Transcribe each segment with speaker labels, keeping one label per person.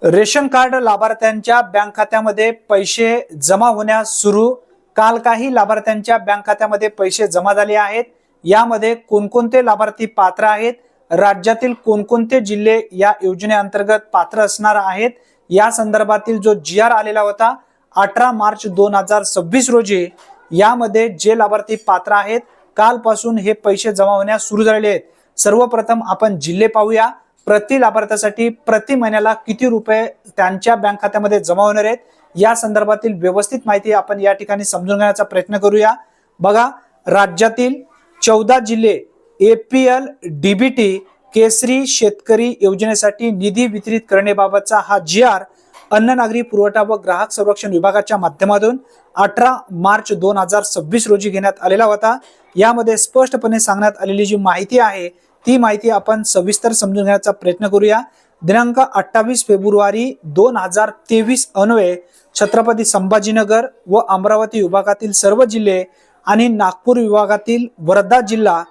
Speaker 1: Ration card लाभार्थ्यांच्या bank खात्यामध्ये पैसे जमा होण्यास सुरू। काल काही लाभार्थ्यांच्या बँक खात्यामध्ये पैसे जमा झाले आहेत। यामध्ये कोणकोणते लाभार्थी पात्र आहेत, राज्यातील कोणकोणते जिल्हे या योजनेअंतर्गत पात्र असणार आहेत, या संदर्भातील जो GR आलेला होता 18 मार्च 2026 रोजी, यामध्ये जे लाभार्थी पात्र आहेत कालपासून हे पैसे जमा होण्यास सुरू झालेले आहेत। सर्वप्रथम आपण जिल्हे पाहूया। प्रति लाभार्थ्यासाठी प्रति महिन्याला किती रुपये त्यांच्या बँक खात्यामध्ये जमा होणार आहेत, या संदर्भातील व्यवस्थित माहिती आपण या ठिकाणी समजून घेण्याचा प्रयत्न करूया। बघा, राज्यातील 14 जिल्हे APL DBT केसरी शेतकरी योजनेसाठी निधी वितरित करण्याबाबतचा हा GR अन्न नागरी पुरवठा व ग्राहक संरक्षण विभागाच्या माध्यमातून 18 मार्च 2026 रोजी घेण्यात आलेला होता। यामध्ये स्पष्टपणे सांगण्यात आलेली जी माहिती आहे ती माहिती आपण सविस्तर समजून घेण्याचा प्रयत्न करूया। दिनांक 28 फेब्रुवारी 2023 अन्वये छत्रपती संभाजीनगर व अमरावती विभागातील सर्व जिल्हे आणि नागपूर विभागातील वर्धा जिल्हा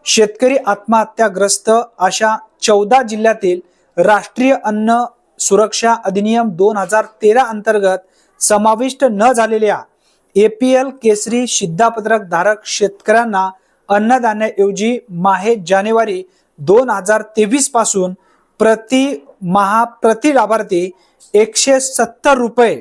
Speaker 1: शेतकरी आत्महत्याग्रस्त अशा 14 जिल्ह्यातील राष्ट्रीय अन्न सुरक्षा अधिनियम 2013 अंतर्गत समाविष्ट न झालेल्या APL केसरी शिधापत्रक धारक शेतकऱ्यांना अन्नधान्याऐवजी माहे जानेवारी 2023 पासून प्रति लाभार्थी 170 रुपये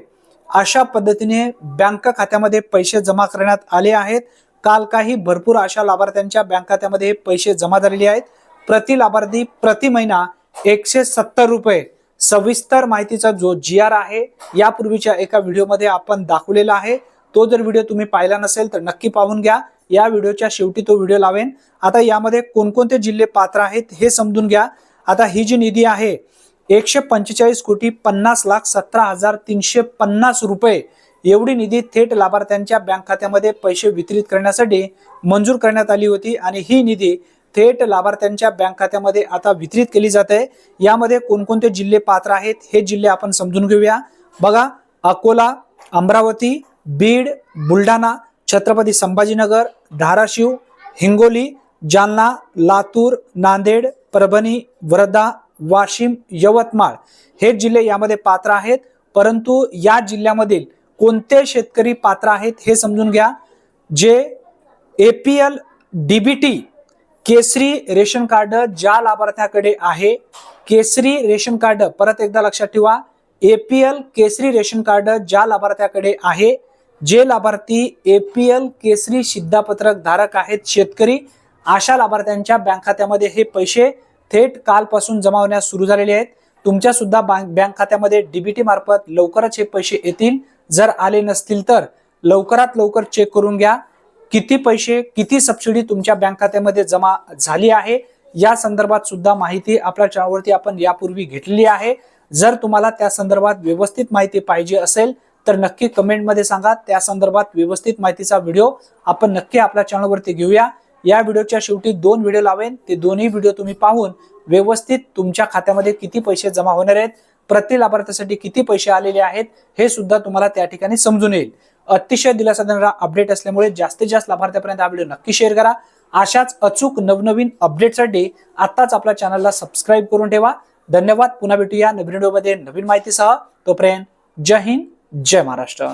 Speaker 1: अशा पद्धतीने बँक खात्यामध्ये पैसे जमा करण्यात आले आहेत। काल काही भरपूर अशा लाभार्थ्यांच्या बँक खात्यामध्ये पैसे जमा झालेले आहेत। प्रति लाभार्थी प्रति महिना 170 रुपये। सविस्तर माहितीचा जो GR आहे यापूर्वीच्या एका व्हिडिओमध्ये आपण दाखवलेला आहे। तो जर व्हिडिओ तुम्ही पाहिला नसेल तर नक्की पाहून घ्या। या व्हिडिओच्या शेवटी तो व्हिडिओ लावेन। आता यामध्ये कोणकोणते जिल्हे पात्र आहेत हे समजून घ्या। आता ही जी निधी आहे 145,50,17,350 रुपये एवढी निधी थेट लाभार्थ्यांच्या बँक खात्यामध्ये पैसे वितरित करण्यासाठी मंजूर करण्यात आली होती आणि ही निधी थेट लाभार्थ्यांच्या बँक खात्यामध्ये आता वितरित केली जाते। यामध्ये कोणकोणते जिल्हे पात्र आहेत हे जिल्हे आपण समजून घेऊया। बघा, अकोला, अमरावती, बीड, बुलढाणा, छत्रपती संभाजीनगर, धाराशिव, हिंगोली, जालना, लातूर, नांदेड, परभणी, वर्धा, वाशिम, यवतमाळ हे जिल्हे यामध्ये पात्र आहेत। परंतु या जिल्ह्यामधील कोणते शेतकरी पात्र आहेत हे समजून घ्या। जे APL DBT केसरी रेशन कार्ड ज्या लाभार्थ्याकडे आहे, केसरी रेशन कार्ड, परत एकदा लक्षात ठेवा, APL केसरी रेशन कार्ड ज्या लाभार्थ्याकडे आहे, जे लाभार्थी APL केसरी शिधापत्रक धारक आहेत शेतकरी, अशा लाभार्थ्यांच्या बँक खात्यामध्ये हे पैसे थेट कालपासून जमा होण्यास सुरू झालेले आहेत। तुमच्या सुद्धा बँक खात्यामध्ये DBT मार्फत लवकरच हे पैसे येतील। जर आले नसतील तर लवकरात लवकर चेक करून घ्या किती पैसे, किती सबसिडी तुमच्या बँक खात्यामध्ये जमा झाली आहे। या संदर्भात सुद्धा माहिती आपल्या चॅनलवरती आपण यापूर्वी घेतलेली आहे। जर तुम्हाला त्या संदर्भात व्यवस्थित माहिती पाहिजे असेल तर नक्की कमेंट मध्ये सांगा। त्या संदर्भात व्यवस्थित माहितीचा व्हिडिओ आपण नक्की आपल्या चॅनलवरती घेऊया। या व्हिडिओच्या शेवटी 2 व्हिडिओ लावेन, ते दोन्ही व्हिडिओ तुम्ही पाहून व्यवस्थित तुमच्या खात्यामध्ये किती पैसे जमा होणार आहेत, प्रति लाभार्थ्यासाठी किती पैसे आलेले आहेत हे सुद्धा तुम्हाला त्या ठिकाणी समजून येईल। अतिशय दिलासा देणारा अपडेट असल्यामुळे जास्तीत जास्त लाभार्थ्यापर्यंत हा व्हिडिओ नक्की शेअर करा। अशाच अचूक नवनवीन अपडेटसाठी आताच आपल्या चॅनलला सबस्क्राइब करून ठेवा। धन्यवाद। पुन्हा भेटूया नवीन व्हिडिओमध्ये नवीन माहितीसह। तोपर्यंत जय हिंद, जय महाराष्ट्र।